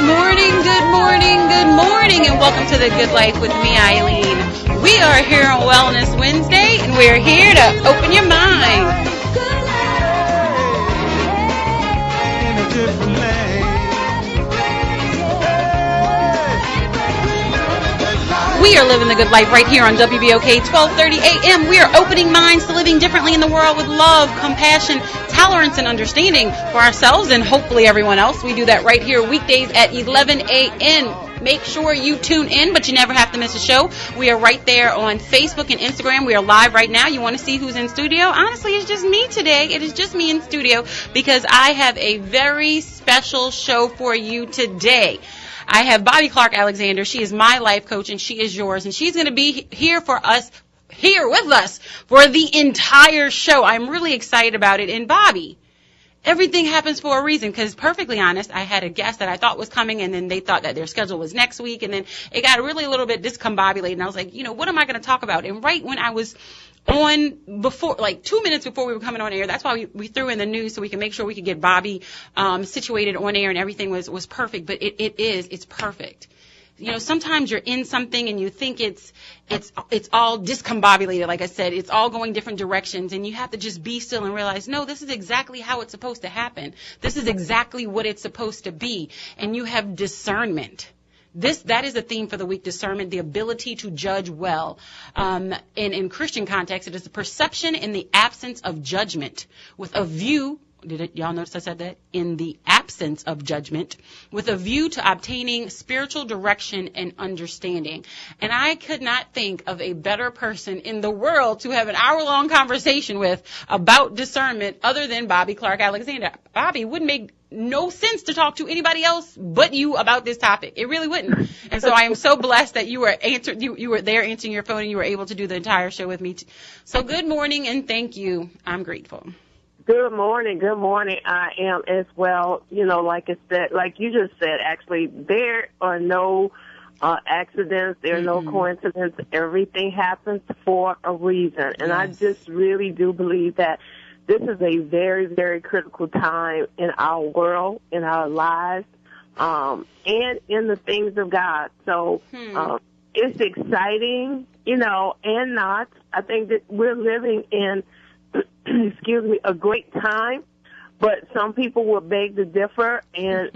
good morning, and welcome to The Good Life with me, Eileen. We are here on Wellness Wednesday, and we're here to open your mind. We are living the good life right here on WBOK 1230 AM. We are opening minds to living differently in the world with love, compassion, tolerance, and understanding for ourselves and hopefully everyone else. We do that right here weekdays at 11 a.m. Make sure you tune in, but you never have to miss a show. We are right there on Facebook and Instagram. We are live right now. You want to see who's in studio? Honestly, it's just me today. It is just me in studio because I have a very special show for you today. I have Bobbie Clark-Alexander. She is my life coach, and she is yours. And she's going to be here with us for the entire show. I'm really excited about it. And Bobbie, everything happens for a reason, because perfectly honest, I had a guest that I thought was coming, and then they thought that their schedule was next week. And then it got really a little bit discombobulated. And I was like, what am I going to talk about? And right when I was on before, like 2 minutes before we were coming on air, that's why we threw in the news so we can make sure we could get Bobbie situated on air, and everything was perfect. But it's perfect. Sometimes you're in something and you think it's all discombobulated. Like I said, it's all going different directions, and you have to just be still and realize, no, this is exactly how it's supposed to happen. This is exactly what it's supposed to be. And you have discernment. That is the theme for the week, discernment, the ability to judge well. In Christian context, it is the perception in the absence of judgment with a view. Y'all notice I said that? In the absence of judgment, with a view to obtaining spiritual direction and understanding. And I could not think of a better person in the world to have an hour-long conversation with about discernment other than Bobbie Clark-Alexander. Bobbie, wouldn't make no sense to talk to anybody else but you about this topic. It really wouldn't. And so I am so blessed that you were you were there answering your phone, and you were able to do the entire show with me. So good morning, and thank you. I'm grateful. Good morning. I am as well. Like you just said, actually, there are no accidents. There are no coincidences. Everything happens for a reason. And I just really do believe that this is a very, very critical time in our world, in our lives, and in the things of God. So it's exciting, and not. I think that we're living in a great time, but some people will beg to differ, and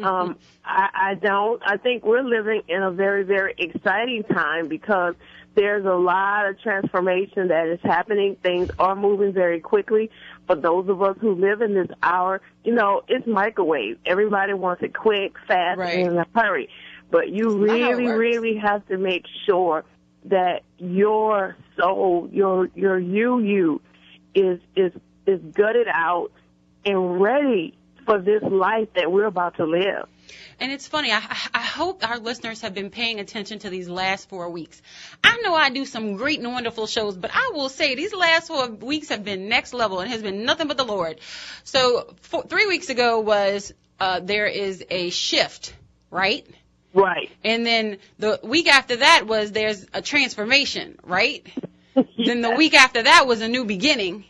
I don't. I think we're living in a very, very exciting time because there's a lot of transformation that is happening. Things are moving very quickly. For those of us who live in this hour, it's microwave. Everybody wants it quick, fast, and in a hurry. But you really have to make sure that your soul, your you is gutted out and ready for this life that we're about to live. And it's funny, I hope our listeners have been paying attention to these last 4 weeks. I know I do some great and wonderful shows, but I will say these last 4 weeks have been next level and has been nothing but the Lord. So 3 weeks ago was there is a shift, right? Right. And then the week after that was there's a transformation, right? Then the week after that was a new beginning.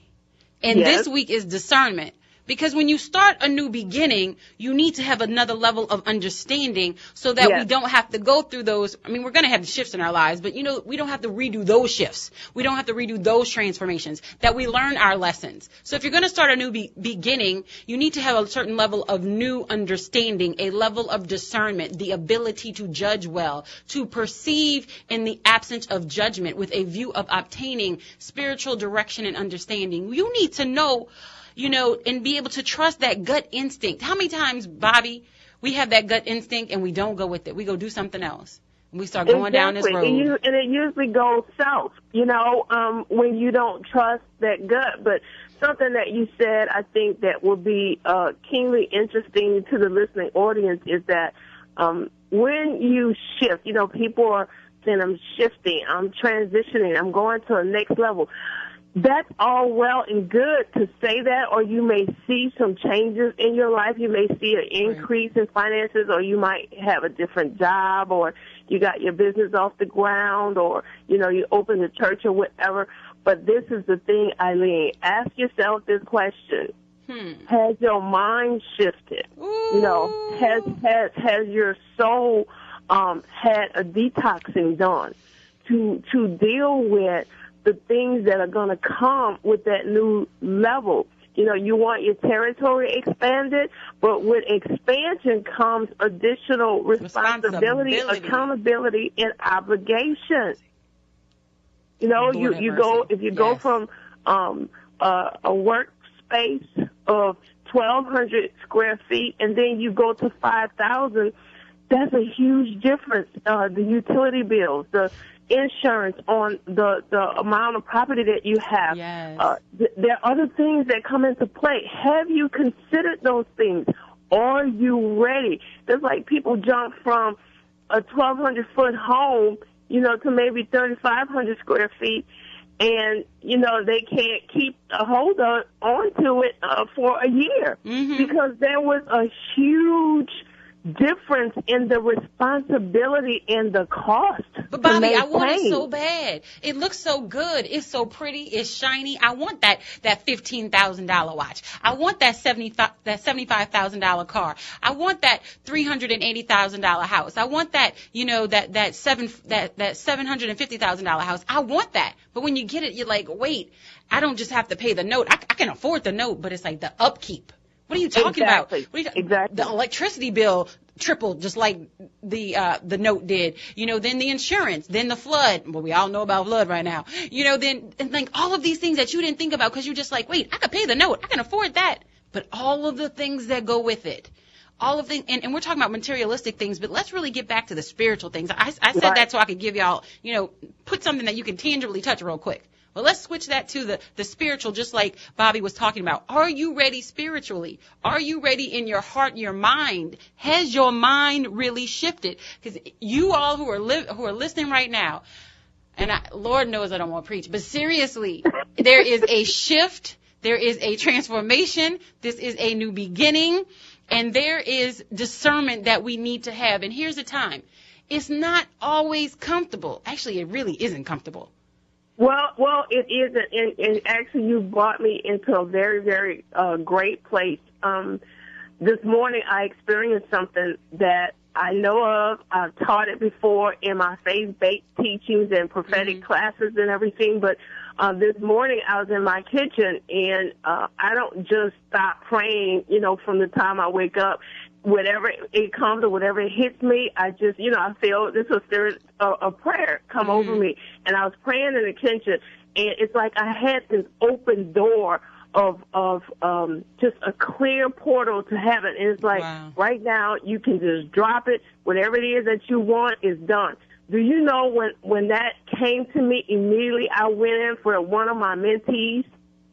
And this week is discernment. Because when you start a new beginning, you need to have another level of understanding so that we don't have to go through those. I mean, we're going to have shifts in our lives, but, we don't have to redo those shifts. We don't have to redo those transformations, that we learn our lessons. So if you're going to start a new beginning, you need to have a certain level of new understanding, a level of discernment, the ability to judge well, to perceive in the absence of judgment with a view of obtaining spiritual direction and understanding. You need to know, and be able to trust that gut instinct. How many times, Bobbie, we have that gut instinct and we don't go with it? We go do something else. And we start going down this road. And it usually goes south, when you don't trust that gut. But something that you said, I think that will be keenly interesting to the listening audience is that when you shift, people are saying, I'm shifting, I'm transitioning, I'm going to a next level. That's all well and good to say that, or you may see some changes in your life. You may see an increase in finances, or you might have a different job, or you got your business off the ground, or, you open a church or whatever. But this is the thing, Eileen. Ask yourself this question. Has your mind shifted? Ooh. You know, has your soul had a detoxing done to deal with the things that are going to come with that new level? You know, you want your territory expanded, but with expansion comes additional responsibility, accountability, and obligation. You know, you go, if you go from a workspace of 1,200 square feet and then you go to 5,000, that's a huge difference. The utility bills, the insurance on the amount of property that you have. Yes. There are other things that come into play. Have you considered those things? Are you ready? There's like people jump from a 1,200-foot home, you know, to maybe 3,500 square feet, and, you know, they can't keep a hold onto it for a year because there was a huge difference in the responsibility and the cost. But Bobbie, I want it so bad. It looks so good. It's so pretty. It's shiny. I want that $15,000 watch. I want that $75,000 car. I want that $380,000 house. I want that, you know, that $750,000 house. I want that. But when you get it, you're like, wait, I don't just have to pay the note. I can afford the note, but it's like the upkeep. What are you talking about? Exactly. The electricity bill tripled just like the note did. You know, then the insurance, then the flood. Well, we all know about flood right now. You know, then and like all of these things that you didn't think about because you're just like, wait, I could pay the note. I can afford that. But all of the things that go with it. All of the, and we're talking about materialistic things, but let's really get back to the spiritual things. I said that so I could give y'all, you know, put something that you can tangibly touch real quick. Well, let's switch that to the spiritual, just like Bobbie was talking about. Are you ready spiritually? Are you ready in your heart, your mind? Has your mind really shifted? Because you all who are listening right now, and Lord knows I don't want to preach, but seriously, there is a shift. There is a transformation. This is a new beginning. And there is discernment that we need to have. And here's the time. It's not always comfortable. Actually, it really isn't comfortable. Well, it isn't, and actually you brought me into a very, very great place. This morning I experienced something that I know of. I've taught it before in my faith-based teachings and prophetic classes and everything, but this morning I was in my kitchen, and I don't just stop praying, you know, from the time I wake up. Whatever it comes or whatever it hits me, I just, you know, I feel this was a prayer come over me. And I was praying in the kitchen, and it's like I had this open door of just a clear portal to heaven. And it's like, right now, you can just drop it. Whatever it is that you want is done. Do you know when that came to me, immediately I went in for one of my mentees,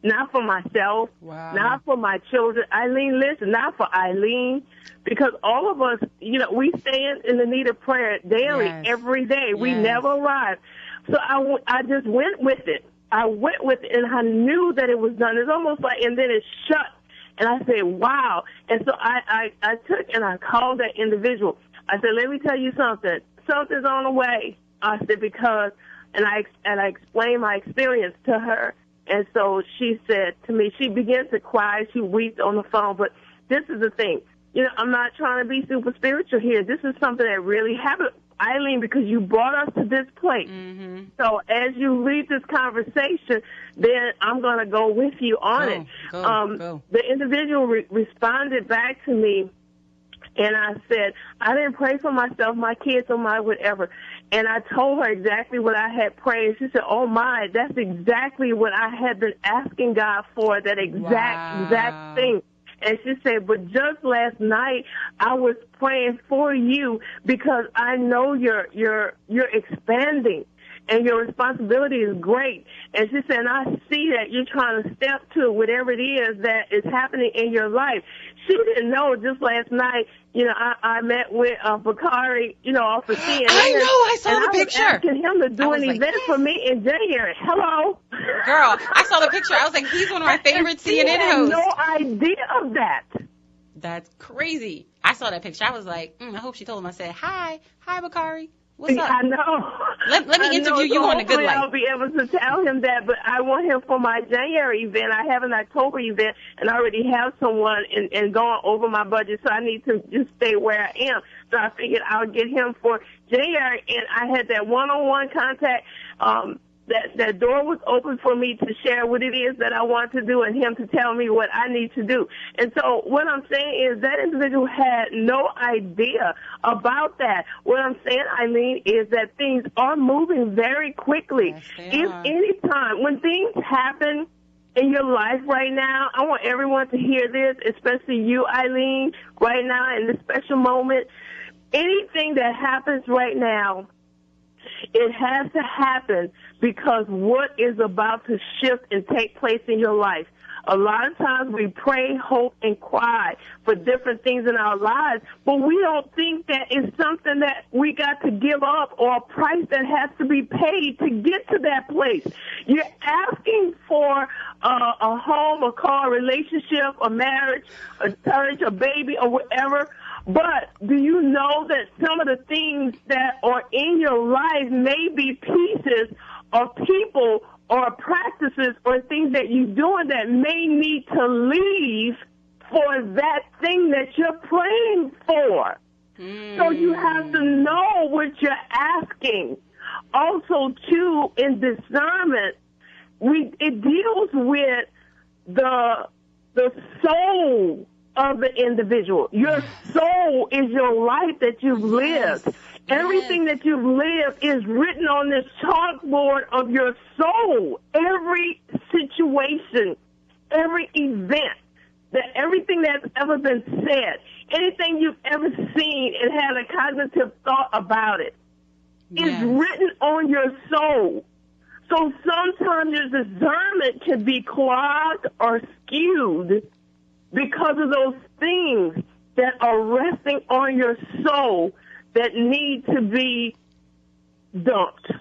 not for myself, not for my children. Eileen, listen, not for Eileen, because all of us, you know, we stand in the need of prayer daily, every day. We never arrive. So I just went with it. I went with it, and I knew that it was done. It's almost like, and then it shut. And I said, wow. And so I took and I called that individual. I said, let me tell you something. Something's on the way. I said, because, and I explained my experience to her. And so she said to me, she began to cry. She wept on the phone. But this is the thing. You know, I'm not trying to be super spiritual here. This is something that really happened, Eileen, because you brought us to this place. So as you lead this conversation, then I'm going to go with you on it. Go. The individual responded back to me, and I said, I didn't pray for myself, my kids, or my whatever. And I told her exactly what I had prayed. She said, oh, my, that's exactly what I had been asking God for, that exact thing. And she said, but just last night I was praying for you because I know you're expanding and your responsibility is great. And she said, and I see that you're trying to step to whatever it is that is happening in your life. She didn't know just last night, you know, I met with Bakari, you know, off of CNN. I know, I saw the picture. I was asking him to do an event for me in January. Hello. Girl, I saw the picture. I was like, he's one of my favorite CNN hosts. I had no idea of that. That's crazy. I saw that picture. I was like, I hope she told him. I said, hi, Bakari. What's up? I know. Let me interview you on The Good Life. I'll be able to tell him that, but I want him for my January event. I have an October event, and I already have someone and going over my budget, so I need to just stay where I am. So I figured I'll get him for January, and I had that one-on-one contact. That door was open for me to share what it is that I want to do and him to tell me what I need to do. And so what I'm saying is that individual had no idea about that. What I'm saying, Eileen, is that things are moving very quickly. If any time, when things happen in your life right now, I want everyone to hear this, especially you, Eileen, right now in this special moment. Anything that happens right now, it has to happen because what is about to shift and take place in your life. A lot of times we pray, hope, and cry for different things in our lives, but we don't think that it's something that we got to give up or a price that has to be paid to get to that place. You're asking for a home, a car, a relationship, a marriage, a church, a baby, or whatever. But do you know that some of the things that are in your life may be pieces or people or practices or things that you're doing that may need to leave for that thing that you're praying for? So you have to know what you're asking. Also, too, in discernment, it deals with the soul of the individual. Your soul is your life that you've lived. Everything that you've lived is written on this chalkboard of your soul. Every situation, every event, everything that's ever been said, anything you've ever seen and had a cognitive thought about it, is written on your soul. So sometimes your discernment can be clogged or skewed because of those things that are resting on your soul that need to be dumped.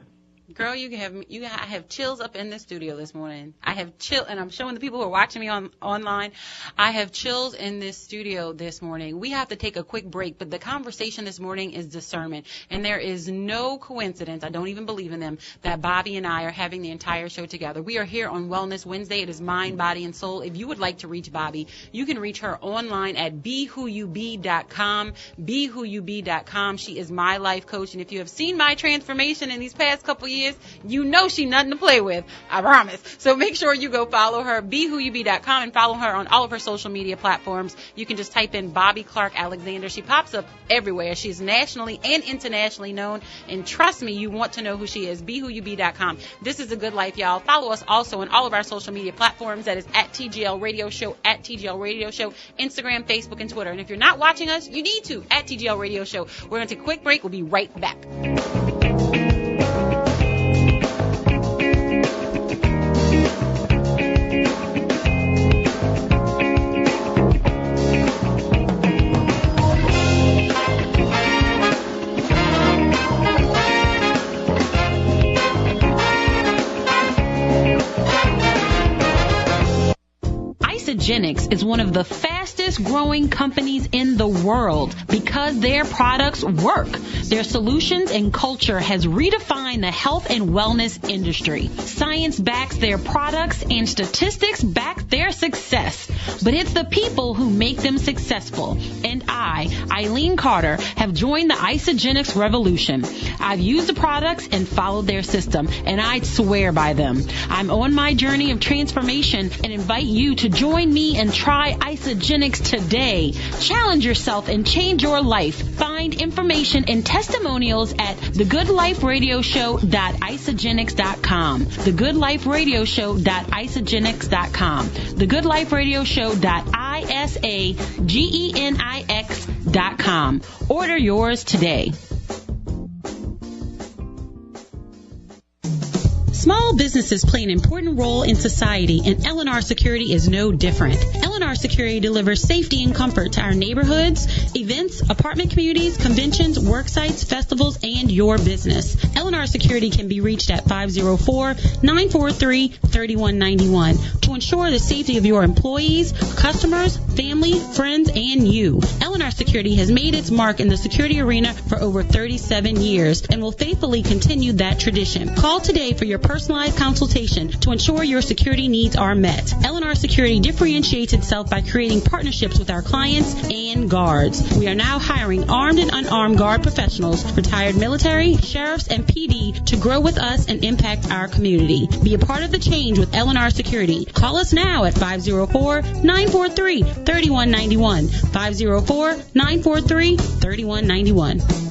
Girl, I have chills up in the studio this morning. I have chill, and I'm showing the people who are watching me online. I have chills in this studio this morning. We have to take a quick break, but the conversation this morning is discernment, and there is no coincidence, I don't even believe in them, that Bobbie and I are having the entire show together. We are here on Wellness Wednesday. It is Mind, Body, and Soul. If you would like to reach Bobbie, you can reach her online at BeWhoYouBe.com, BeWhoYouBe.com. She is my life coach, and if you have seen my transformation in these past couple years, you know she nothing to play with, I promise. So make sure you go follow her, BeWhoYouBe.com, and follow her on all of her social media platforms. You can just type in Bobbie Clark Alexander. She pops up everywhere. She's nationally and internationally known, and trust me, you want to know who she is. BeWhoYouBe.com. This is a good life, y'all. Follow us also on all of our social media platforms. That is at TGL Radio Show, at TGL Radio Show, Instagram, Facebook, and Twitter. And if you're not watching us, you need to, at TGL Radio Show. We're going to take a quick break. We'll be right back. Basjons is one of the fastest growing companies in the world because their products work. Their solutions and culture has redefined the health and wellness industry. Science backs their products and statistics back their success. But it's the people who make them successful. And I, Eileen Carter, have joined the Basjons revolution. I've used the products and followed their system, and I'd swear by them. I'm on my journey of transformation and invite you to join me and try Basjons today. Challenge yourself and change your life. Find information and testimonials at thegoodliferadioshow.basjons.com. thegoodliferadioshow.basjons.com. thegoodliferadioshow.isageniX.com. Order yours today. Small businesses play an important role in society, and L&R Security is no different. L&R Security delivers safety and comfort to our neighborhoods, events, apartment communities, conventions, work sites, festivals, and your business. L&R Security can be reached at 504-943-3191 to ensure the safety of your employees, customers, family, friends, and you. L&R Security has made its mark in the security arena for over 37 years and will faithfully continue that tradition. Call today for your personalized consultation to ensure your security needs are met. L&R Security differentiates itself by creating partnerships with our clients and guards. We are now hiring armed and unarmed guard professionals, retired military, sheriffs, and PD to grow with us and impact our community. Be a part of the change with L&R Security. Call us now at 504-943-3191. 504-943-3191.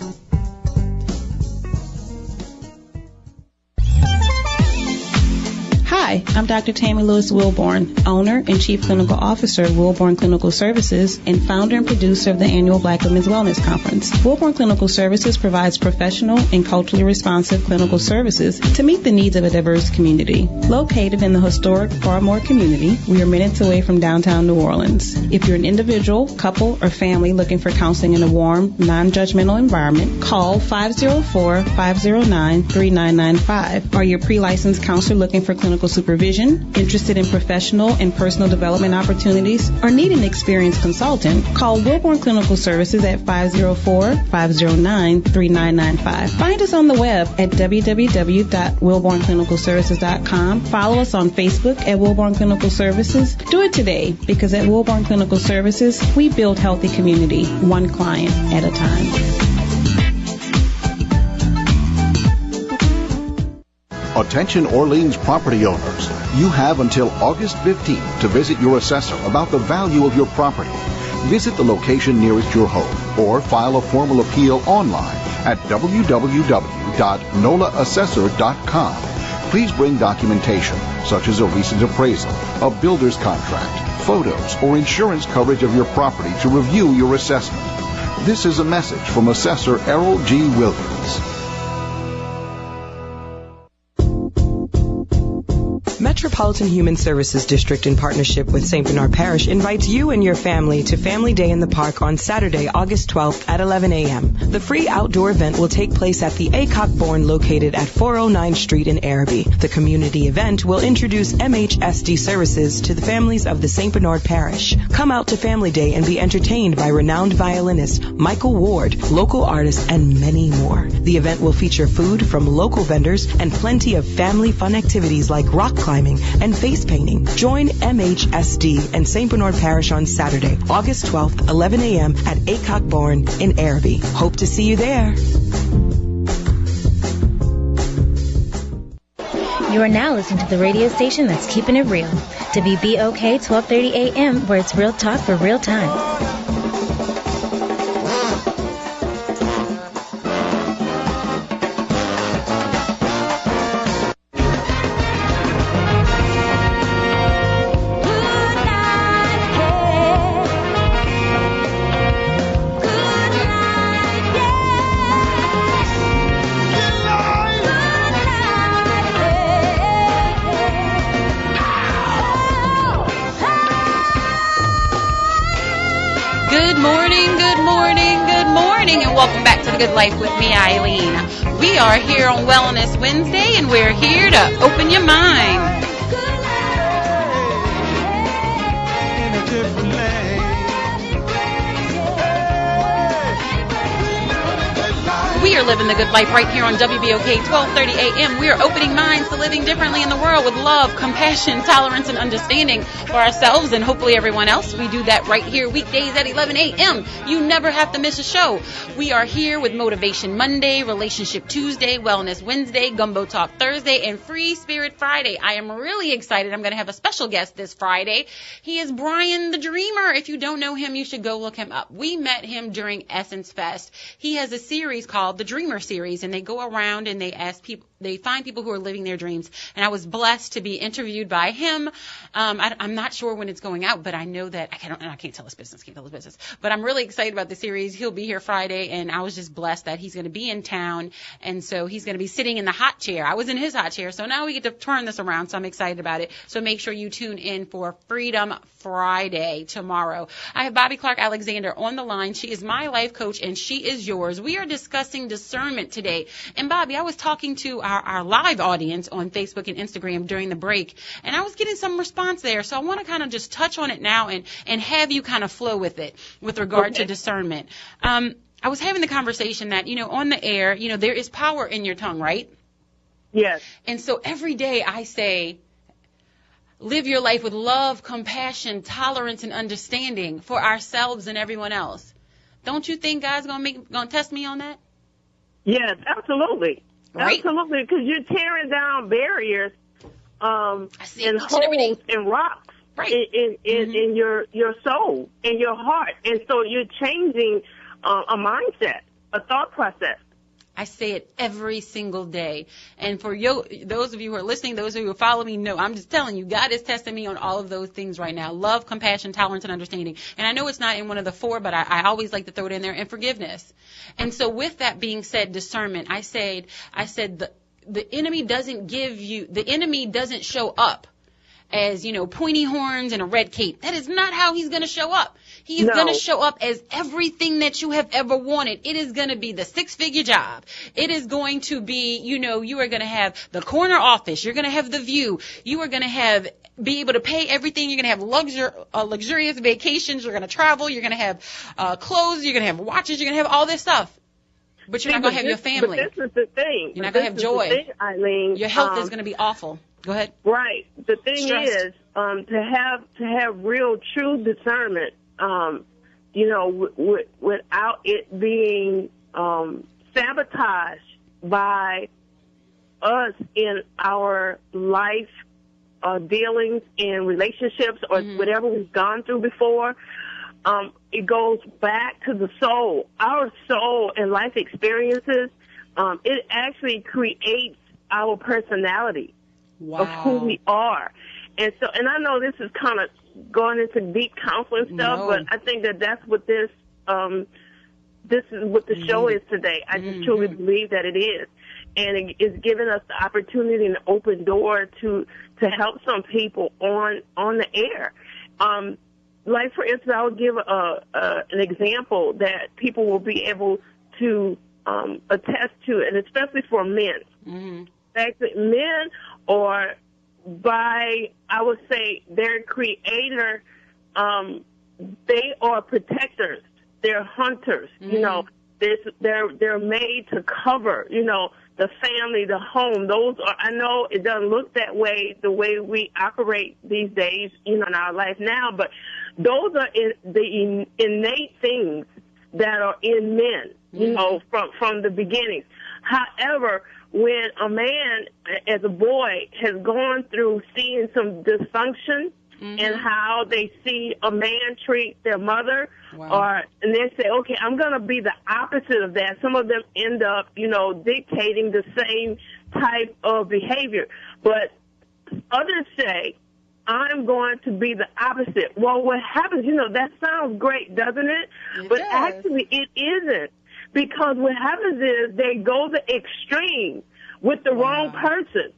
Hi, I'm Dr. Tammy Lewis Wilborn, owner and Chief Clinical Officer of Wilborn Clinical Services and founder and producer of the annual Black Women's Wellness Conference. Wilborn Clinical Services provides professional and culturally responsive clinical services to meet the needs of a diverse community. Located in the historic Farmore community, we are minutes away from downtown New Orleans. If you're an individual, couple, or family looking for counseling in a warm, non-judgmental environment, call 504-509-3995. Are you a pre-licensed counselor looking for clinical supervision, interested in professional and personal development opportunities, or need an experienced consultant? Call Wilborn Clinical Services at 504-509-3995. Find us on the web at www.wilbornclinicalservices.com. Follow us on Facebook at Wilborn Clinical Services. Do it today, because at Wilborn Clinical Services, we build healthy community, one client at a time. Attention Orleans property owners. You have until August 15th to visit your assessor about the value of your property. Visit the location nearest your home or file a formal appeal online at www.nolaassessor.com. Please bring documentation such as a recent appraisal, a builder's contract, photos, or insurance coverage of your property to review your assessment. This is a message from Assessor Errol G. Williams. Metropolitan Human Services District, in partnership with St. Bernard Parish, invites you and your family to Family Day in the Park on Saturday, August 12th at 11 a.m. The free outdoor event will take place at the Aycock Bourne located at 409 Street in Araby. The community event will introduce MHSD services to the families of the St. Bernard Parish. Come out to Family Day and be entertained by renowned violinist Michael Ward, local artists, and many more. The event will feature food from local vendors and plenty of family fun activities like rock climbing and face painting. Join MHSD and St. Bernard Parish on Saturday, August 12th, 11 a.m. at Aycock Bourne in Araby. Hope to see you there. You are now listening to the radio station that's keeping it real. WBOK 1230 AM, where it's real talk for real time. Welcome back to The Good Life with me, Eileen. We are here on Wellness Wednesday, and we're here to open your mind. We are living the good life right here on WBOK 1230 AM. We are opening minds to living differently in the world with love, compassion, tolerance, and understanding for ourselves and hopefully everyone else. We do that right here weekdays at 11 a.m. You never have to miss a show. We are here with Motivation Monday, Relationship Tuesday, Wellness Wednesday, Gumbo Talk Thursday, and Free Spirit Friday. I am really excited. I'm going to have a special guest this Friday. He is Brian the Dreamer. If you don't know him, you should go look him up. We met him during Essence Fest. He has a series called The Dreamer series, and they go around and they ask people, they find people who are living their dreams. And I was blessed to be interviewed by him. I'm not sure when it's going out, but I know that I can't tell his business. But I'm really excited about the series. He'll be here Friday, and I was just blessed that he's going to be in town, and so he's going to be sitting in the hot chair. I was in his hot chair, so now we get to turn this around. So I'm excited about it. So make sure you tune in for Freedom Friday tomorrow. I have Bobbie Clark Alexander on the line. She is my life coach, and she is yours. We are discussing discernment today. And Bobbie, I was talking to our live audience on Facebook and Instagram during the break, and I was getting some response there. So I want to kind of just touch on it now and have you kind of flow with it with regard to discernment. I was having the conversation that, on the air, there is power in your tongue, right? Yes. And so every day I say, live your life with love, compassion, tolerance, and understanding for ourselves and everyone else. Don't you think God's gonna test me on that? Yes, absolutely. Right? Absolutely, because you're tearing down barriers and each and every day. holes and rocks Right. in your soul, in your heart. And so you're changing a mindset, a thought process. I say it every single day. And for those of you who are listening, those of you who follow me, know I'm just telling you, God is testing me on all of those things right now. Love, compassion, tolerance, and understanding. And I know it's not in one of the four, but I always like to throw it in there, and forgiveness. And so with that being said, discernment, I said the enemy doesn't show up as, pointy horns and a red cape. That is not how he's going to show up. He is going to show up as everything that you have ever wanted. It is going to be the 6-figure job. It is going to be, you are going to have the corner office. You're going to have the view. You are going to be able to pay everything. You're going to have luxurious vacations. You're going to travel. You're going to have clothes. You're going to have watches. You're going to have all this stuff. But you're not going to have your family. But this is the thing. You're not going to have joy. Thing, Eileen. Your health is going to be awful. Go ahead. Right. The thing Stressed. is to have real, true discernment. Without it being sabotaged by us in our life dealings and relationships or whatever we've gone through before. It goes back to the soul. Our soul and life experiences, it actually creates our personality of who we are. And I know this is kind of going into deep counseling stuff, but I think that's what this is what the show is today. I just truly believe that it is. And it is giving us the opportunity and the open door to help some people on the air. Like, for instance, I would give an example that people will be able to attest to, and especially for men. Mm-hmm. In fact, men are, I would say, their creator, they are protectors. They're hunters. Mm-hmm. They're made to cover, the family, the home. Those are, I know it doesn't look that way, the way we operate these days, in our life now, but those are the innate things that are in men, from the beginning. However, when a man, as a boy, has gone through seeing some dysfunction and how they see a man treat their mother, and they say, okay, I'm going to be the opposite of that. Some of them end up, dictating the same type of behavior. But others say, I'm going to be the opposite. Well, what happens, that sounds great, doesn't it? But actually it isn't. Because what happens is they go the extreme with the wrong person.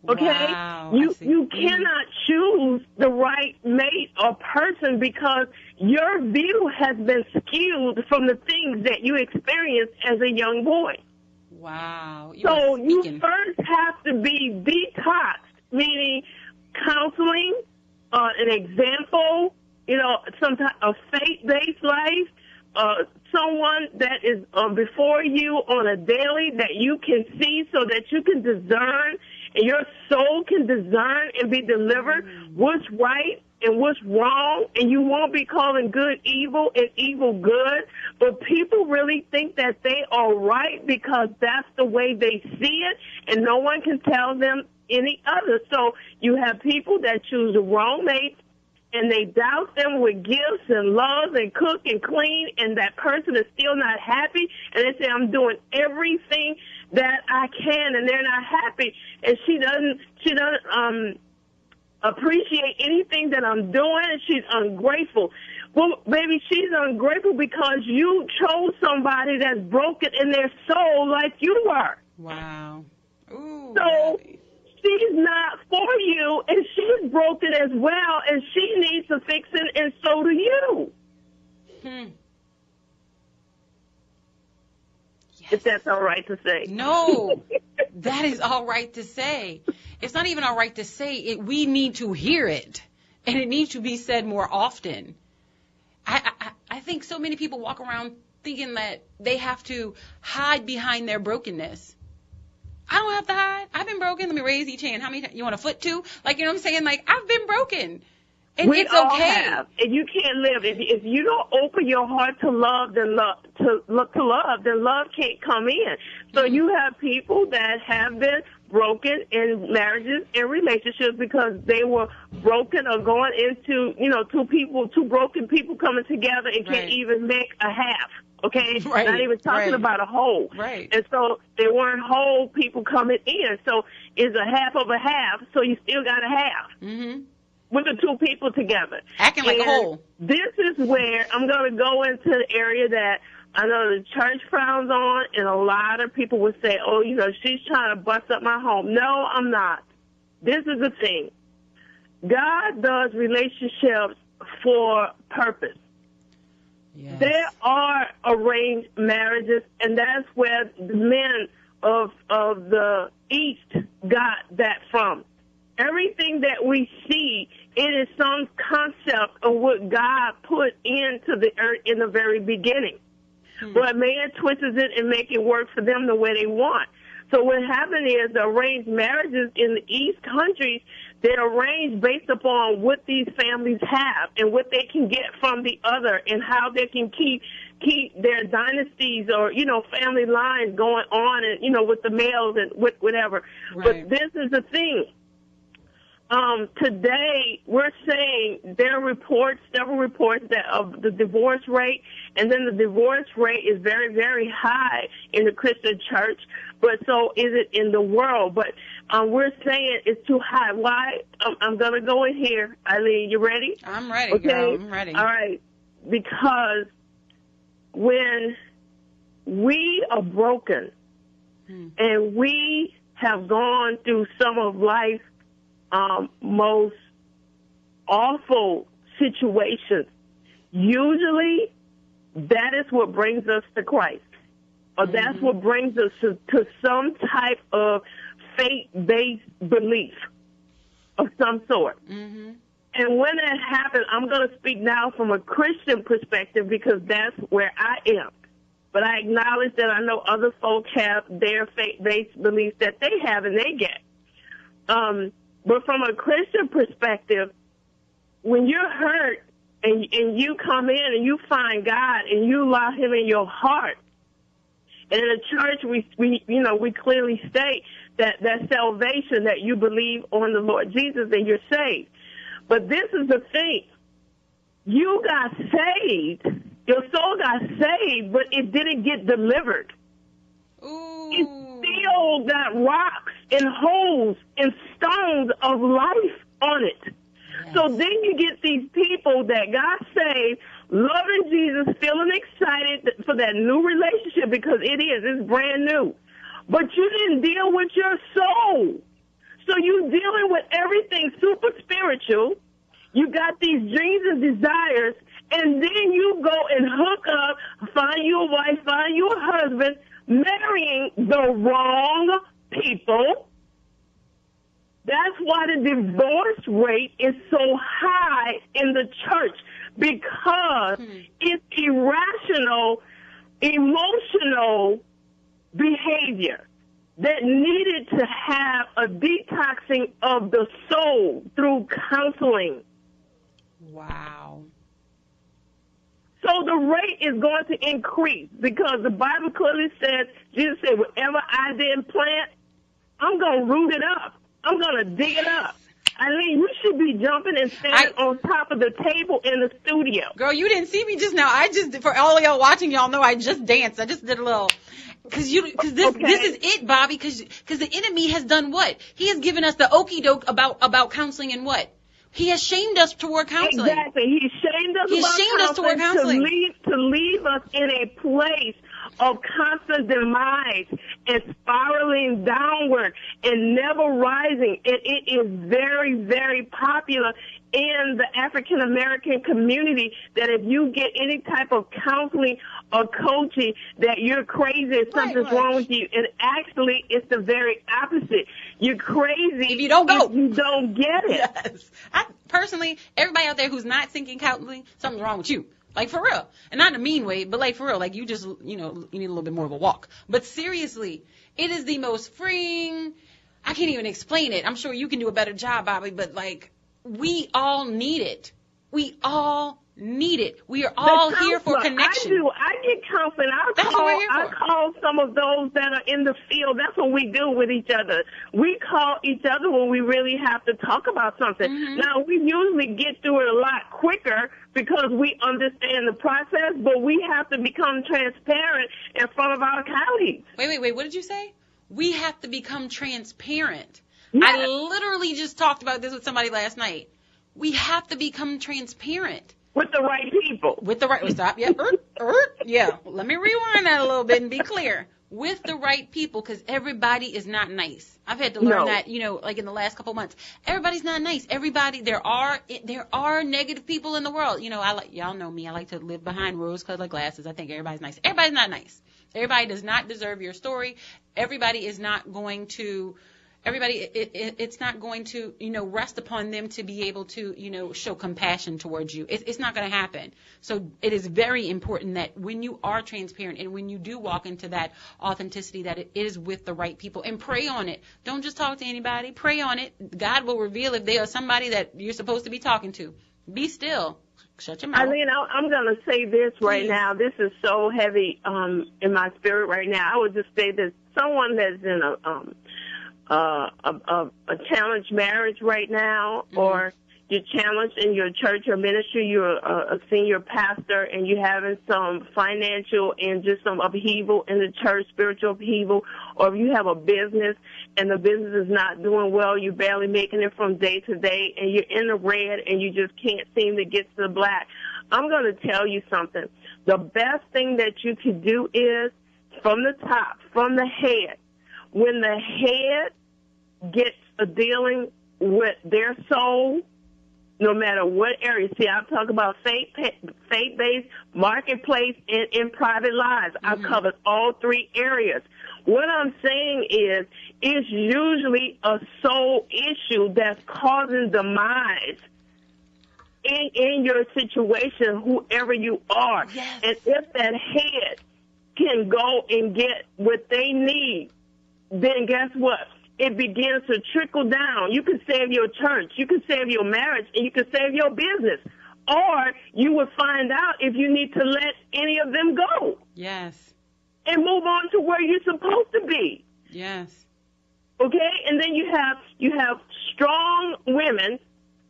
Okay? Wow, you cannot choose the right mate or person because your view has been skewed from the things that you experienced as a young boy. Wow. So you first have to be detoxed, meaning counseling, an example, some type of faith-based life, someone that is before you on a daily that you can see so that you can discern and your soul can discern and be delivered what's right and what's wrong, and you won't be calling good evil and evil good. But people really think that they are right because that's the way they see it, and no one can tell them any other. So you have people that choose the wrong mates and they douse them with gifts and love and cook and clean, and that person is still not happy, and they say, I'm doing everything that I can, and they're not happy, and she doesn't appreciate anything that I'm doing, and she's ungrateful. Well, baby, she's ungrateful because you chose somebody that's broken in their soul like you were. Wow. Ooh, so baby. She's not for you, and she's broken as well, and she needs a fixing, and so do you. Yes. If that's all right to say. No, that is all right to say. It's not even all right to say it. We need to hear it, and it needs to be said more often. I think so many people walk around thinking that they have to hide behind their brokenness. I don't have to hide. I've been broken. Let me raise each hand. How many? You want a foot too? Like, you know what I'm saying? Like, I've been broken. And we it's all okay. Have. And you can't live. If you don't open your heart to love, then love can't come in. So you have people that have been broken in marriages and relationships because they were broken or going into, two broken people coming together and can't even make a half. Okay? Right. Not even talking about a whole. Right. And so they weren't whole people coming in. So it's a half of a half, so you still got a half. Mm-hmm. With the two people together. Acting like a whole. This is where I'm going to go into the area that I know the church frowns on, and a lot of people would say, oh, she's trying to bust up my home. No, I'm not. This is the thing. God does relationships for purpose. Yes. There are arranged marriages, and that's where the men of the East got that from. Everything that we see, it is some concept of what God put into the earth in the very beginning. But man twists it and make it work for them the way they want. So what happened is the arranged marriages in the East countries, they're arranged based upon what these families have and what they can get from the other and how they can keep their dynasties or, family lines going on and, with the males and with whatever. Right. But this is the thing. Today, we're saying there are several reports that of the divorce rate, and then the divorce rate is very, very high in the Christian church, but so is it in the world. But we're saying it's too high. Why? I'm going to go in here. Eileen, you ready? I'm ready, okay? Girl. I'm ready. All right. Because when we are broken and we have gone through some of life's most awful situations, usually that is what brings us to Christ, or that's what brings us to some type of faith-based belief of some sort. Mm-hmm. And when that happens, I'm going to speak now from a Christian perspective because that's where I am. But I acknowledge that I know other folks have their faith-based beliefs that they have and they get. But from a Christian perspective, when you're hurt and you come in and you find God and you allow Him in your heart, and in the church we clearly state that salvation, that you believe on the Lord Jesus and you're saved. But this is the thing. You got saved. Your soul got saved, but it didn't get delivered. Ooh. It still got rocks and holes and stones of life on it. Yes. So then you get these people that got saved, loving Jesus, feeling excited for that new relationship because it's brand new. But you didn't deal with your soul. So you dealing with everything super spiritual. You got these dreams and desires, and then you go and hook up, find you a wife, find you a husband, marrying the wrong people. That's why the divorce rate is so high in the church, because it's irrational, emotional behavior that needed to have a detoxing of the soul through counseling. Wow. So the rate is going to increase because the Bible clearly says, Jesus said, whatever I didn't plant, I'm going to root it up. I'm going to dig it up. Eileen, you should be jumping and standing on top of the table in the studio. Girl, you didn't see me just now. For all of y'all watching, y'all know I just danced. I just did a little. Because this is it, Bobbie. Because the enemy has done what? He has given us the okie doke about counseling and what? He has shamed us toward counseling. Exactly. He shamed us toward counseling to leave us in a place of constant demise and spiraling downward and never rising. And it is very, very popular in the African American community that if you get any type of counseling or coaching, that you're crazy, something's wrong with you. And actually, it's the very opposite. You're crazy if you don't go. If you don't get it. Yes. Personally, everybody out there who's not seeking counseling, something's wrong with you. Like, for real. And not in a mean way, but like, for real. Like, you just, you need a little bit more of a walk. But seriously, it is the most freeing. I can't even explain it. I'm sure you can do a better job, Bobbie, but like, we all need it. We all need it. We are all here for connection. I get counseling. I call some of those that are in the field. That's what we do with each other. We call each other when we really have to talk about something. Mm-hmm. Now, we usually get through it a lot quicker because we understand the process, but we have to become transparent in front of our colleagues. Wait. What did you say? We have to become transparent. Yes. I literally just talked about this with somebody last night. We have to become transparent. With the right people. With the right, stop, yeah, yeah. Let me rewind that a little bit and be clear. With the right people, because everybody is not nice. I've had to learn that, like in the last couple months. Everybody's not nice. Everybody, there are negative people in the world. Y'all know me. I like to live behind rose-colored glasses. I think everybody's nice. Everybody's not nice. Everybody does not deserve your story. Everybody is not going to. It's not going to, rest upon them to be able to, show compassion towards you. It's not going to happen. So it is very important that when you are transparent and when you do walk into that authenticity, that it is with the right people, and pray on it. Don't just talk to anybody. Pray on it. God will reveal if they are somebody that you're supposed to be talking to. Be still. Shut your mouth. Eileen, I'm going to say this right now. This is so heavy in my spirit right now. I would just say that someone that's in a challenged marriage right now, or you're challenged in your church or ministry, you're a senior pastor and you're having some financial and just some upheaval in the church, spiritual upheaval, or if you have a business and the business is not doing well, you're barely making it from day to day, and you're in the red and you just can't seem to get to the black. I'm going to tell you something. The best thing that you can do is from the top, from the head. When the head gets a dealing with their soul, no matter what area. See, I'm talking about faith-based, marketplace, and in private lives. I've covered all three areas. What I'm saying is, it's usually a soul issue that's causing demise in your situation, whoever you are. Yes. And if that head can go and get what they need, then guess what? It begins to trickle down. You can save your church, you can save your marriage, and you can save your business. Or you will find out if you need to let any of them go. Yes. And move on to where you're supposed to be. Yes. Okay? And then you have strong women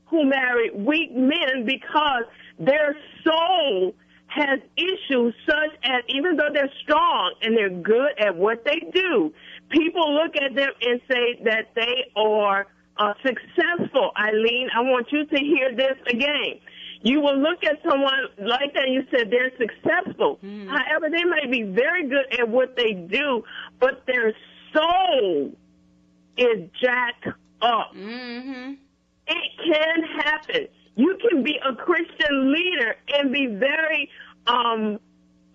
who marry weak men because their soul has issues such as, even though they're strong and they're good at what they do, people look at them and say that they are successful. Eileen, I want you to hear this again. You will look at someone like that and you said they're successful. However, they may be very good at what they do, but their soul is jacked up. Mm-hmm. It can happen. You can be a Christian leader and be very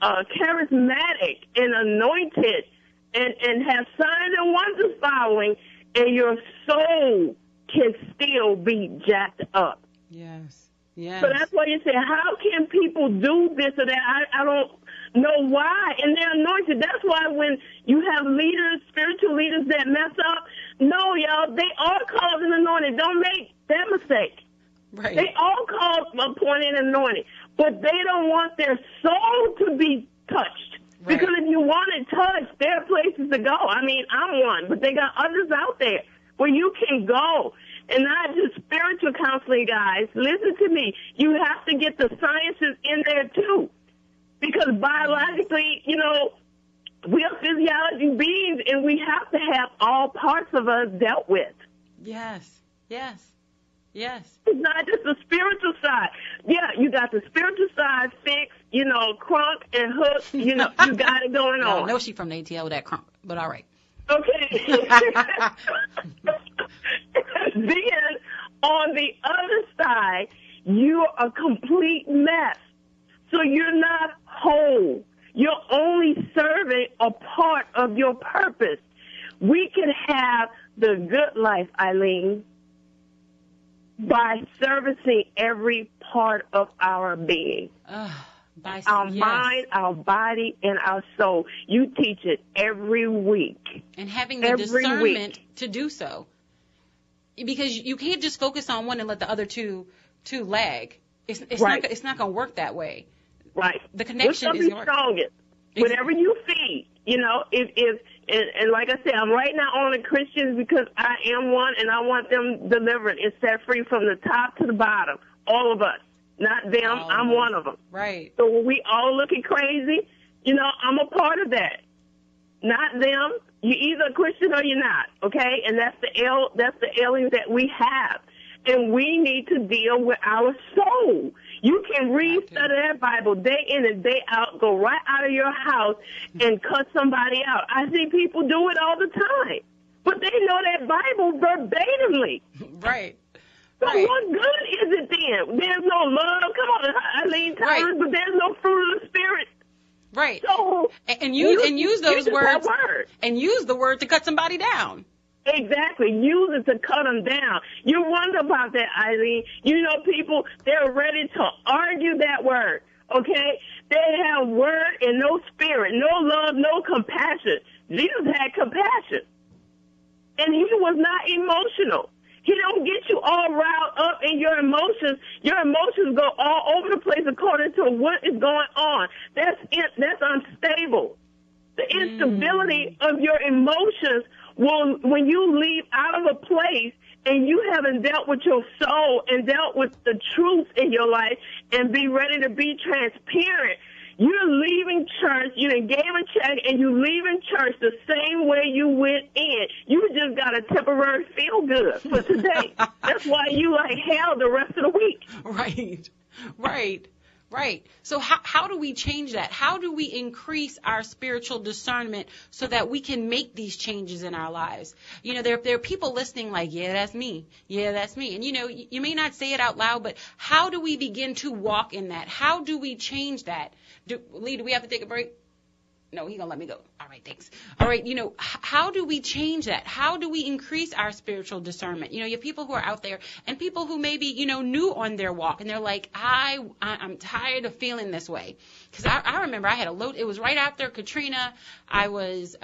charismatic and anointed and have signs and wonders following, and your soul can still be jacked up. Yes. Yes. So that's why you say, how can people do this or that? I don't know why. And they're anointed. That's why when you have leaders, spiritual leaders that mess up, no, y'all, they are called and anointed. Don't make that mistake. Right. They all called, appointed, and anointed. But they don't want their soul to be touched. Right. Because if you want it touched, there are places to go. I mean, I'm one, but they got others out there where you can go. And not just spiritual counseling, guys. Listen to me. You have to get the sciences in there, too. Because biologically, you know, we are physiology beings, and we have to have all parts of us dealt with. Yes, yes, yes. It's not just the spiritual side. Yeah, you got the spiritual side fixed, you know, crunk and hook, you know, you got it going on. I know she from the ATL with that crunk, but all right. Okay. Then, on the other side, you're a complete mess. So you're not whole. You're only serving a part of your purpose. We can have the good life, Eileen, by servicing every part of our being. Our mind, our body, and our soul. You teach it every week. And having the discernment to do so. Because you can't just focus on one and let the other two lag. It's right. not going to work that way. Right. The connection is strongest. Whatever you feed, you know, and like I said, I'm right now on the Christians because I am one, and I want them delivered and set free from the top to the bottom. All of us. Not them. I'm one of them. Right. So when we all looking crazy, you know, I'm a part of that. Not them. You're either a Christian or you're not, okay? And that's the aliens that we have. And we need to deal with our soul. You can read, study that Bible day in and day out, go right out of your house and cut somebody out. I see people do it all the time. But they know that Bible verbatimly. Right. So what good is it then? There's no love. Come on, Eileen, tolerance, but there's no fruit of the Spirit. Right. So and use those words and use the word to cut somebody down. Exactly. Use it to cut them down. You wonder about that, Eileen. You know, people, they're ready to argue that word, okay? They have word and no spirit, no love, no compassion. Jesus had compassion. And he was not emotional. He don't get you all riled up in your emotions. Your emotions go all over the place according to what is going on. That's unstable. The instability of your emotions will, when you leave out of a place and you haven't dealt with your soul and dealt with the truth in your life and be ready to be transparent, you're leaving church, you done gave a check, and you leaving church the same way you went in. You just got a temporary feel good for today. That's why you like hell the rest of the week. Right. So how do we change that? How do we increase our spiritual discernment so that we can make these changes in our lives? You know, there are people listening like, yeah, that's me. Yeah, that's me. And, you know, you may not say it out loud, but how do we begin to walk in that? How do we change that? Lee, do we have to take a break? No, he's going to let me go. All right, thanks. All right, you know, how do we change that? How do we increase our spiritual discernment? You know, you have people who are out there and people who maybe, you know, new on their walk, and they're like, I'm tired of feeling this way. Because I remember I had a load. It was right after Katrina. I was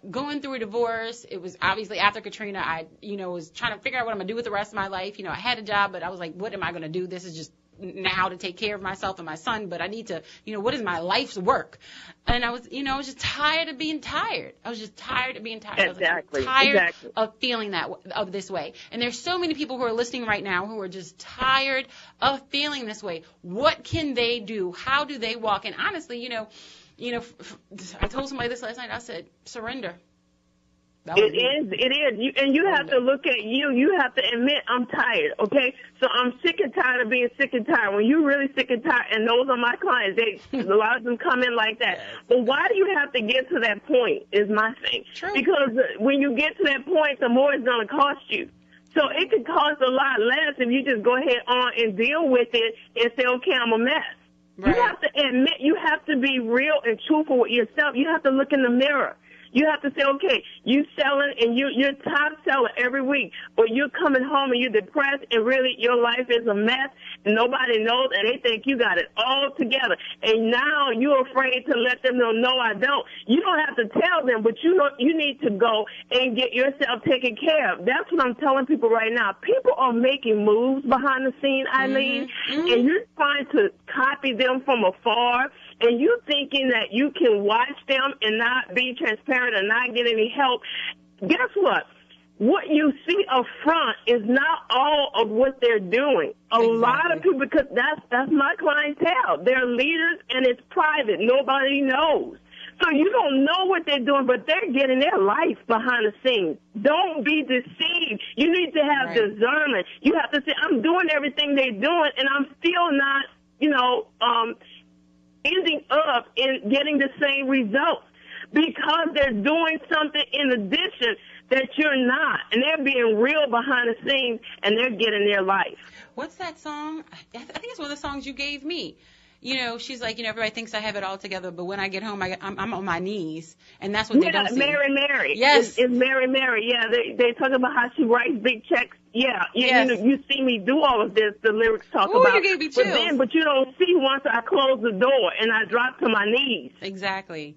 going through a divorce. It was obviously after Katrina. I, you know, was trying to figure out what I'm going to do with the rest of my life. You know, I had a job, but I was like, what am I going to do? This is just now to take care of myself and my son, but I need to, you know, what is my life's work? And I was just tired of being tired. I was just tired of being tired. Exactly. I was like, tired of feeling of this way. And there's so many people who are listening right now who are just tired of feeling this way. What can they do? How do they walk? And honestly, you know, I told somebody this last night. I said, surrender. It is. You have to look at you. You have to admit, I'm tired, okay? So I'm sick and tired of being sick and tired. When you're really sick and tired, and those are my clients, a lot of them come in like that. But why do you have to get to that point is my thing. True. Because when you get to that point, the more it's going to cost you. So it could cost a lot less if you just go ahead on and deal with it and say, okay, I'm a mess. Right. You have to admit, you have to be real and truthful with yourself. You have to look in the mirror. You have to say, okay, you selling and you're top seller every week, but you're coming home and you're depressed and really your life is a mess and nobody knows and they think you got it all together. And now you're afraid to let them know, no, I don't. You don't have to tell them, but you know you need to go and get yourself taken care of. That's what I'm telling people right now. People are making moves behind the scene, Eileen, and you're trying to copy them from afar. And you thinking that you can watch them and not be transparent and not get any help, guess what? what you see up front is not all of what they're doing. A lot of people, because that's my clientele. They're leaders, and it's private. Nobody knows. So you don't know what they're doing, but they're getting their life behind the scenes. Don't be deceived. You need to have discernment. You have to say, I'm doing everything they're doing, and I'm still not, ending up in getting the same results because they're doing something in addition that you're not, and they're being real behind the scenes, and they're getting their life. What's that song? I think it's one of the songs you gave me. She's like, everybody thinks I have it all together, but when I get home, I'm on my knees, and that's what they don't see. Mary. Yes. It's Mary. Yeah, they talk about how she writes big checks. Yeah, yes. You see me do all of this. The lyrics talk about. You gave me chills. But you don't see once I close the door and I drop to my knees. Exactly.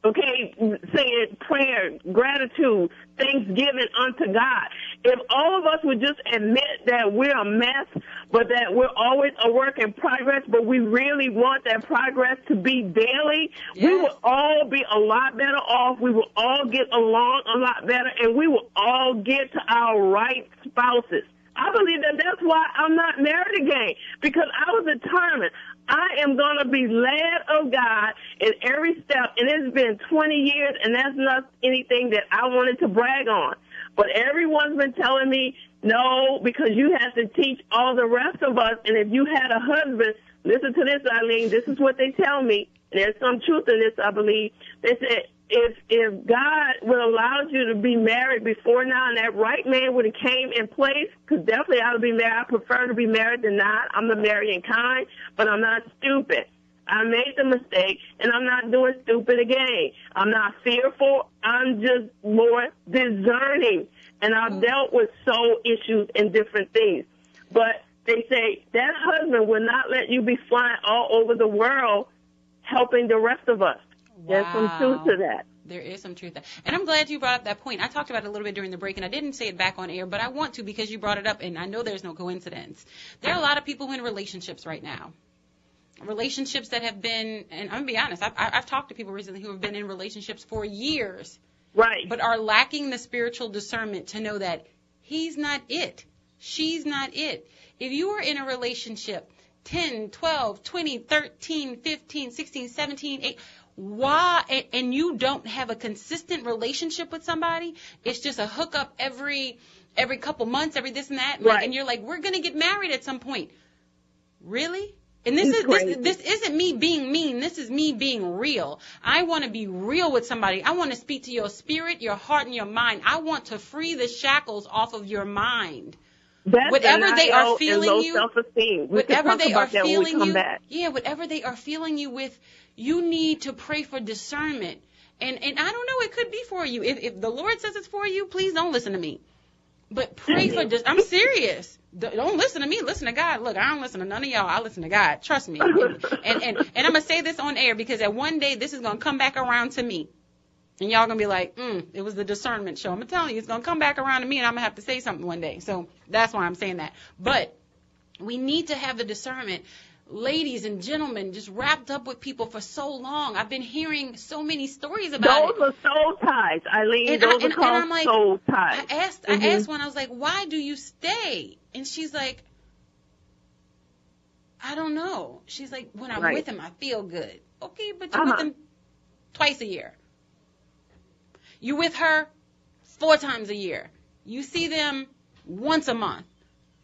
Okay, saying prayer, gratitude, thanksgiving unto God. If all of us would just admit that we're a mess, but that we're always a work in progress, but we really want that progress to be daily, we will all be a lot better off. We will all get along a lot better, and we will all get to our right spouses. I believe that's why I'm not married again, because I was determined. I am going to be led of God in every step, and it's been 20 years, and that's not anything that I wanted to brag on. But everyone's been telling me, no, because you have to teach all the rest of us, and if you had a husband, listen to this, Eileen, this is what they tell me, and there's some truth in this, I believe. They said, if God would allow you to be married before now and that right man would have came in place, because definitely I would be married. I prefer to be married than not. I'm the marrying kind, but I'm not stupid. I made the mistake, and I'm not doing stupid again. I'm not fearful. I'm just more discerning, and I've dealt with soul issues and different things. But they say that husband will not let you be flying all over the world helping the rest of us. Wow. There's some truth to that. There is some truth to that. And I'm glad you brought up that point. I talked about it a little bit during the break, and I didn't say it back on air, but I want to because you brought it up, and I know there's no coincidence. There are a lot of people in relationships right now. Relationships that have been, and I'm going to be honest, I've talked to people recently who have been in relationships for years. Right. But are lacking the spiritual discernment to know that he's not it. She's not it. If you are in a relationship 10, 12, 20, 13, 15, 16, 17, 8, why, and you don't have a consistent relationship with somebody, it's just a hookup every couple months, every this and that, right. And you're like, we're going to get married at some point. Really? And this isn't me being mean. This is me being real. I want to be real with somebody. I want to speak to your spirit, your heart, and your mind. I want to free the shackles off of your mind. Whatever they are feeling you, whatever they are feeling you, whatever they are feeling you with, you need to pray for discernment. And I don't know, it could be for you. If the Lord says it's for you, please don't listen to me. But pray for I'm serious. Don't listen to me. Listen to God. Look, I don't listen to none of y'all. I listen to God. Trust me. And I'm going to say this on air because at one day this is going to come back around to me. And y'all going to be like, it was the discernment show. I'm telling you, it's going to come back around to me, and I'm going to have to say something one day. So that's why I'm saying that. But we need to have the discernment. Ladies and gentlemen, just wrapped up with people for so long. I've been hearing so many stories about it. Those are soul ties, Eileen. Those are called soul ties. I asked one, I was like, why do you stay? And she's like, I don't know. She's like, when I'm with him, I feel good. Okay, but you're with him twice a year. You with her 4 times a year. You see them once a month.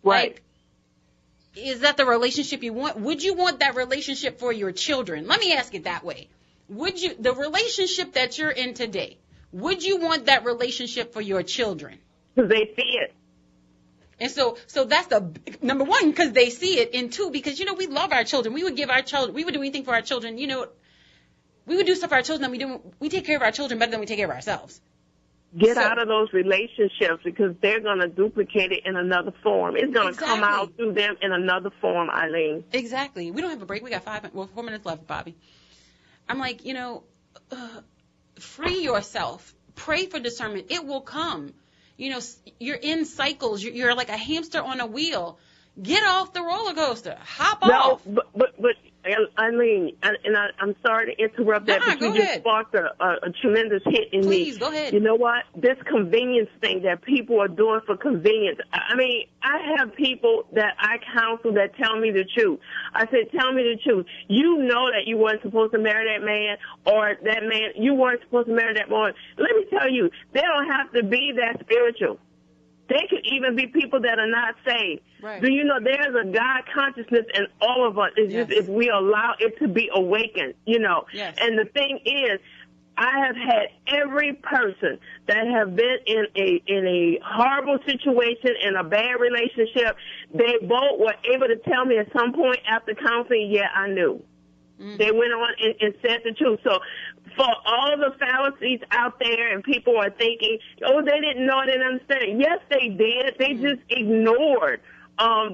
Right. Like, is that the relationship you want? Would you want that relationship for your children? Let me ask it that way. Would you, the relationship that you're in today, would you want that relationship for your children? Because they see it. And so that's the number one, because they see it, and 2, because, we love our children. We would give our children, we would do anything for our children. We would do stuff for our children, and we take care of our children better than we take care of ourselves. Get out of those relationships because they're going to duplicate it in another form. It's going to come out through them in another form, Eileen. Exactly. We don't have a break. We got 4 minutes left, Bobbie. I'm like, free yourself. Pray for discernment. It will come. You're in cycles. You're like a hamster on a wheel. Get off the roller coaster. Hop off. But Eileen, I'm sorry to interrupt that, but you just sparked a tremendous hit in me. Please, go ahead. You know what? This convenience thing that people are doing for convenience. I mean, I have people that I counsel that tell me the truth. I said, tell me the truth. You know that you weren't supposed to marry that man, or that man, you weren't supposed to marry that woman. Let me tell you, they don't have to be that spiritual. They could even be people that are not saved. Right. Do you know there's a God consciousness in all of us? It's just if we allow it to be awakened, you know. Yes. And the thing is, I have had every person that have been in a horrible situation, in a bad relationship, they both were able to tell me at some point after counseling, yeah, I knew. Mm-hmm. They went on and said the truth. So for all the fallacies out there and people are thinking, oh, they didn't know, they didn't understand. Yes, they did. They just ignored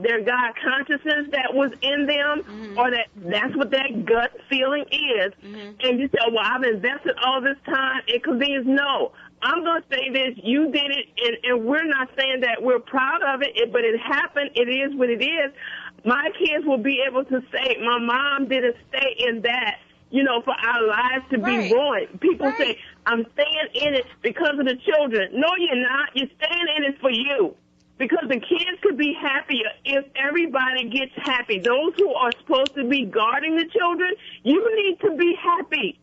their God consciousness that was in them, or that's what that gut feeling is. And you say, well, I've invested all this time in convenience. No, I'm going to say this. You did it, and we're not saying that we're proud of it, but it happened. It is what it is. My kids will be able to say, my mom didn't stay in that, you know, for our lives to be ruined. People say, I'm staying in it because of the children. No, you're not. You're staying in it for you. Because the kids could be happier if everybody gets happy. Those who are supposed to be guarding the children, you need to be happy.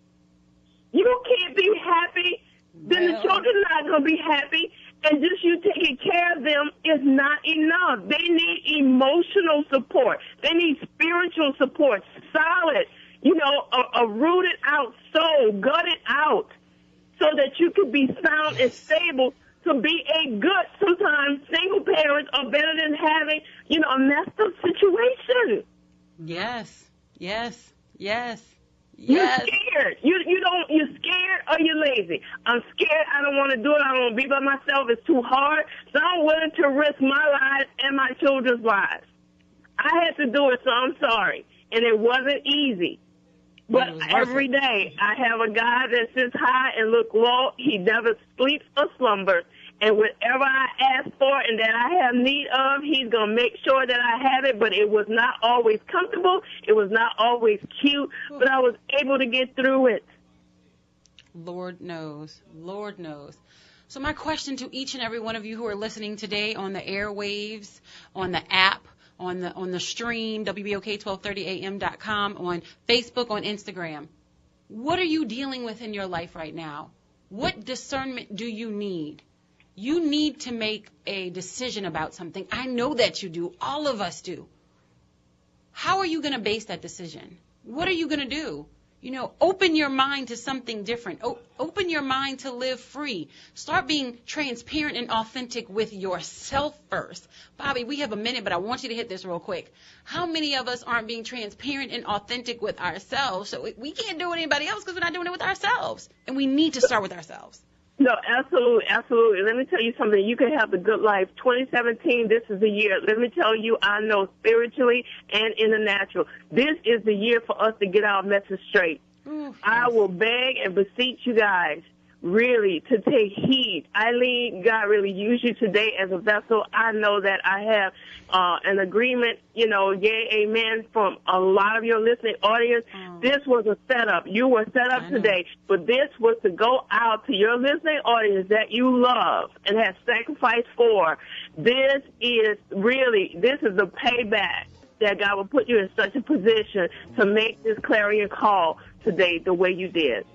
You can't be happy, then the children are not going to be happy. And just you taking care of them is not enough. They need emotional support. They need spiritual support, solid, you know, a rooted out soul, gutted out, so that you can be sound and stable to be a good, sometimes single parents are better than having, you know, a messed up situation. Yes, yes, yes. You're scared. You're scared or you're lazy. I'm scared. I don't want to do it. I don't want to be by myself. It's too hard. So I'm willing to risk my life and my children's lives. I had to do it, so I'm sorry. And it wasn't easy. But every day I have a God that sits high and looks low. He never sleeps or slumbers. And whatever I ask for and that I have need of, he's going to make sure that I have it. But it was not always comfortable. It was not always cute. But I was able to get through it. Lord knows. Lord knows. So my question to each and every one of you who are listening today on the airwaves, on the app, on the stream, WBOK1230am.com, on Facebook, on Instagram, what are you dealing with in your life right now? What discernment do you need? You need to make a decision about something. I know that you do. All of us do. How are you going to base that decision? What are you going to do? You know, open your mind to something different. Open your mind to live free. Start being transparent and authentic with yourself first. Bobbie, we have a minute, but I want you to hit this real quick. How many of us aren't being transparent and authentic with ourselves? So we can't do it with anybody else because we're not doing it with ourselves. And we need to start with ourselves. No, absolutely, absolutely. Let me tell you something. You can have the good life. 2017, this is the year. Let me tell you, I know spiritually and in the natural. This is the year for us to get our message straight. Ooh, I will beg and beseech you guys, really, to take heed. Eileen, God really used you today as a vessel. I know that I have an agreement, you know, yay, amen, from a lot of your listening audience. This was a setup. You were set up today, but this was to go out to your listening audience that you love and have sacrificed for. This is the payback that God will put you in such a position to make this clarion call today the way you did.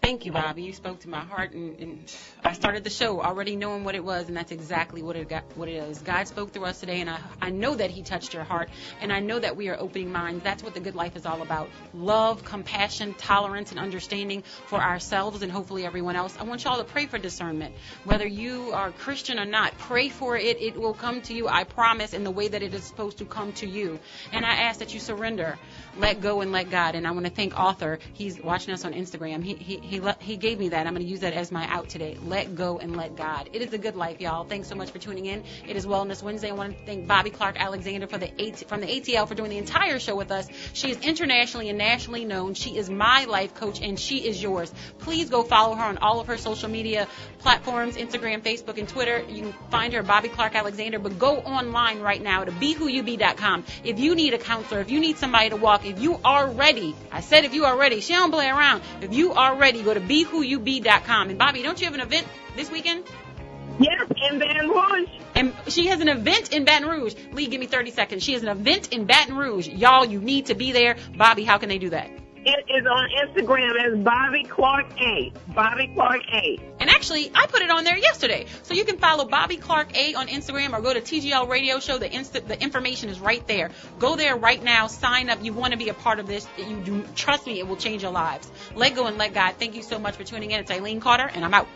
Thank you, Bobbie. You spoke to my heart, and I started the show already knowing what it was, and that's exactly what it is. God spoke through us today, and I know that he touched your heart, and I know that we are opening minds. That's what the good life is all about. Love, compassion, tolerance, and understanding for ourselves and hopefully everyone else. I want y'all to pray for discernment. Whether you are Christian or not, pray for it. It will come to you, I promise, in the way that it is supposed to come to you. And I ask that you surrender, let go, and let God. And I want to thank Arthur. He's watching us on Instagram. He gave me that. I'm going to use that as my out today. Let go and let God. It is a good life, y'all. Thanks so much for tuning in. It is Wellness Wednesday. I want to thank Bobbie Clark-Alexander from the ATL for doing the entire show with us. She is internationally and nationally known. She is my life coach, and she is yours. Please go follow her on all of her social media platforms, Instagram, Facebook, and Twitter. You can find her, Bobbie Clark-Alexander, but go online right now to BeWhoYouBe.com. If you need a counselor, if you need somebody to walk, if you are ready, I said if you are ready, she don't play around. If you are ready, go to BeWhoYouBe.com. And Bobbie, don't you have an event this weekend? Yes, in Baton Rouge. And she has an event in Baton Rouge. Lee, give me 30 seconds. She has an event in Baton Rouge. Y'all, you need to be there. Bobbie, how can they do that? It is on Instagram as Bobbie Clark A. Bobbie Clark A. And actually, I put it on there yesterday. So you can follow Bobbie Clark A on Instagram or go to TGL Radio Show. The information is right there. Go there right now. Sign up. You want to be a part of this. You do. Trust me, it will change your lives. Let go and let God. Thank you so much for tuning in. It's Eileen Carter, and I'm out.